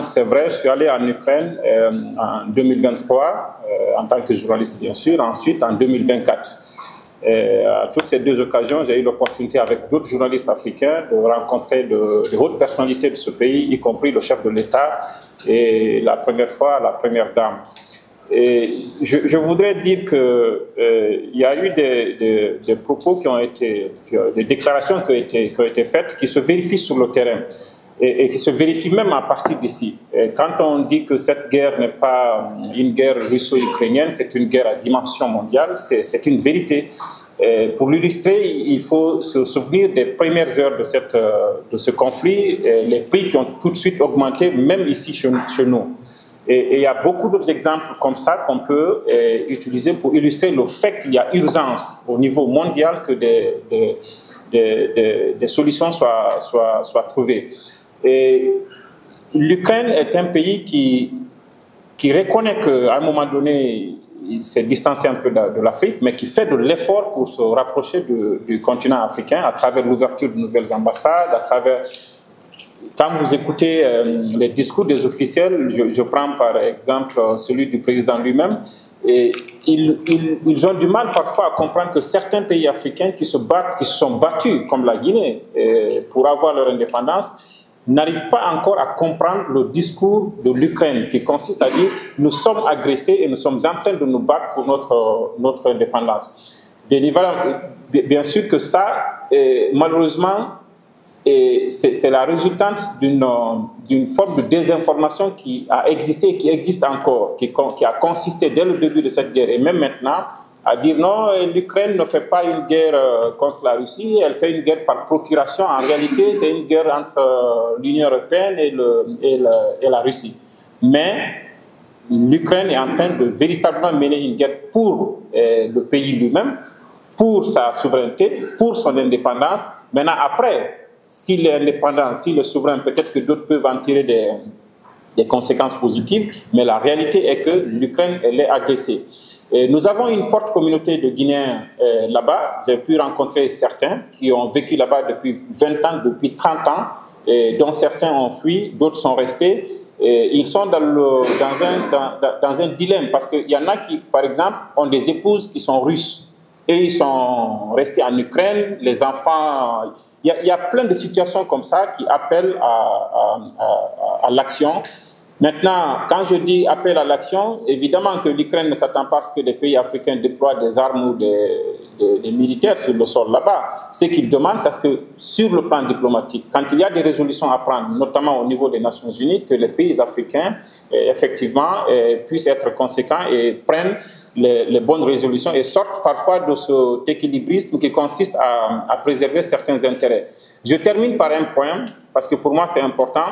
c'est vrai, je suis allé en Ukraine en 2023, en tant que journaliste bien sûr, ensuite en 2024. À toutes ces deux occasions, j'ai eu l'opportunité avec d'autres journalistes africains de rencontrer de hautes personnalités de ce pays, y compris le chef de l'État et la première fois la première dame. Et je voudrais dire qu'il y a eu des propos qui ont été, des déclarations qui ont été faites qui se vérifient sur le terrain et qui se vérifient même à partir d'ici. Quand on dit que cette guerre n'est pas une guerre russo-ukrainienne, c'est une guerre à dimension mondiale, c'est une vérité. Pour l'illustrer, il faut se souvenir des premières heures de ce conflit, les prix qui ont tout de suite augmenté, même ici chez nous. Et il y a beaucoup d'autres exemples comme ça qu'on peut utiliser pour illustrer le fait qu'il y a urgence au niveau mondial que des solutions soient trouvées. Et l'Ukraine est un pays qui reconnaît qu'à un moment donné, il s'est distancé un peu de l'Afrique, mais qui fait de l'effort pour se rapprocher du continent africain à travers l'ouverture de nouvelles ambassades, à travers... Quand vous écoutez les discours des officiels, je prends par exemple celui du président lui-même, et ils ont du mal parfois à comprendre que certains pays africains qui se sont battus, comme la Guinée, pour avoir leur indépendance, n'arrivent pas encore à comprendre le discours de l'Ukraine, qui consiste à dire « nous sommes agressés et nous sommes en train de nous battre pour notre indépendance ». Bien sûr que ça, malheureusement, c'est la résultante d'une forme de désinformation qui a existé et qui existe encore, qui a consisté dès le début de cette guerre et même maintenant à dire non, l'Ukraine ne fait pas une guerre contre la Russie, elle fait une guerre par procuration. En réalité, c'est une guerre entre l'Union européenne et la Russie. Mais l'Ukraine est en train de véritablement mener une guerre pour le pays lui-même, pour sa souveraineté, pour son indépendance. Maintenant, après, s'il est indépendant, s'il est souverain, peut-être que d'autres peuvent en tirer des conséquences positives, mais la réalité est que l'Ukraine, elle est agressée. Et nous avons une forte communauté de Guinéens là-bas. J'ai pu rencontrer certains qui ont vécu là-bas depuis 20 ans, depuis 30 ans, dont certains ont fui, d'autres sont restés. Ils sont dans un dilemme, parce qu'il y en a qui, par exemple, ont des épouses qui sont russes. Et ils sont restés en Ukraine, les enfants... Il y a plein de situations comme ça qui appellent à l'action. Maintenant, quand je dis appel à l'action, évidemment que l'Ukraine ne s'attend pas à ce que les pays africains déploient des armes ou des militaires sur le sol là-bas. Ce qu'ils demandent, c'est que sur le plan diplomatique, quand il y a des résolutions à prendre, notamment au niveau des Nations Unies, que les pays africains, effectivement, puissent être conséquents et prennent les bonnes résolutions et sortent parfois de cet équilibrisme qui consiste à préserver certains intérêts. Je termine par un point, parce que pour moi c'est important,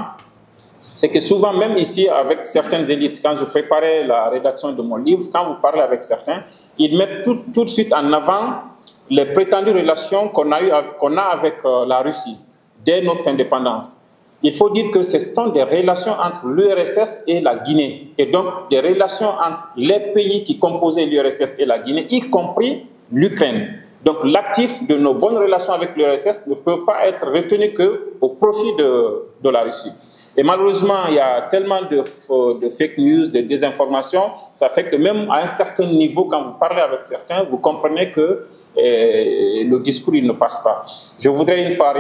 c'est que souvent, même ici, avec certaines élites, quand je préparais la rédaction de mon livre, quand vous parlez avec certains, ils mettent tout de suite en avant les prétendues relations qu'on a avec la Russie, dès notre indépendance. Il faut dire que ce sont des relations entre l'URSS et la Guinée, et donc des relations entre les pays qui composaient l'URSS et la Guinée, y compris l'Ukraine. Donc l'actif de nos bonnes relations avec l'URSS ne peut pas être retenu qu'au profit de la Russie. Et malheureusement, il y a tellement de fake news, de désinformation, ça fait que même à un certain niveau, quand vous parlez avec certains, vous comprenez que le discours il ne passe pas. Je voudrais une fois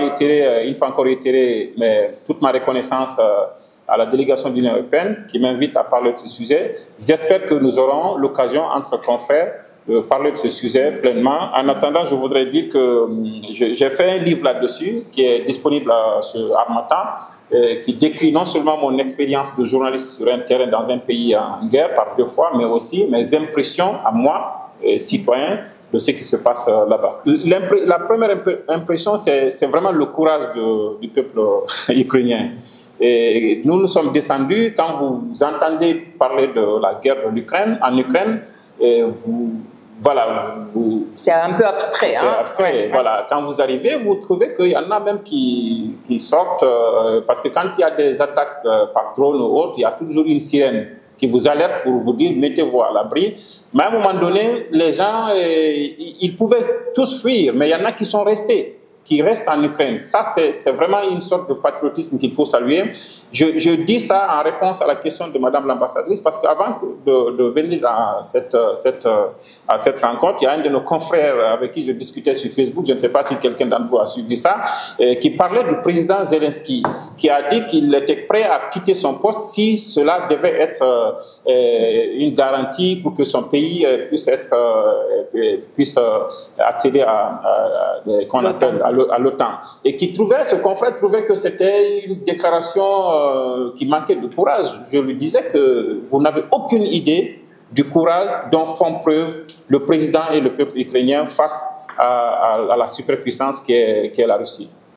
encore réitérer toute ma reconnaissance à la délégation de l'Union européenne qui m'invite à parler de ce sujet. J'espère que nous aurons l'occasion entre confrères de parler de ce sujet pleinement. En attendant, je voudrais dire que j'ai fait un livre là-dessus qui est disponible sur Harmattan, qui décrit non seulement mon expérience de journaliste sur un terrain dans un pays en guerre par 2 fois, mais aussi mes impressions à moi, citoyen, de ce qui se passe là-bas. La première impression, c'est vraiment le courage du peuple ukrainien. Et nous sommes descendus, quand vous entendez parler de la guerre de l'Ukraine, en Ukraine, c'est un peu abstrait. C'est abstrait, ouais. Voilà. Quand vous arrivez, vous trouvez qu'il y en a même qui sortent, parce que quand il y a des attaques par drone ou autre, il y a toujours une sirène qui vous alerte pour vous dire mettez-vous à l'abri. Mais à un moment donné, les gens, ils pouvaient tous fuir, mais il y en a qui sont restés. qui restent en Ukraine. Ça, c'est vraiment une sorte de patriotisme qu'il faut saluer. Je dis ça en réponse à la question de Madame l'ambassadrice, parce qu'avant de venir à cette rencontre, il y a un de nos confrères avec qui je discutais sur Facebook, je ne sais pas si quelqu'un d'entre vous a suivi ça, qui parlait du président Zelensky, qui a dit qu'il était prêt à quitter son poste si cela devait être une garantie pour que son pays puisse accéder à l'OTAN. Et qui ce confrère trouvait que c'était une déclaration qui manquait de courage. Je lui disais que vous n'avez aucune idée du courage dont font preuve le président et le peuple ukrainien face à la superpuissance qui est la Russie.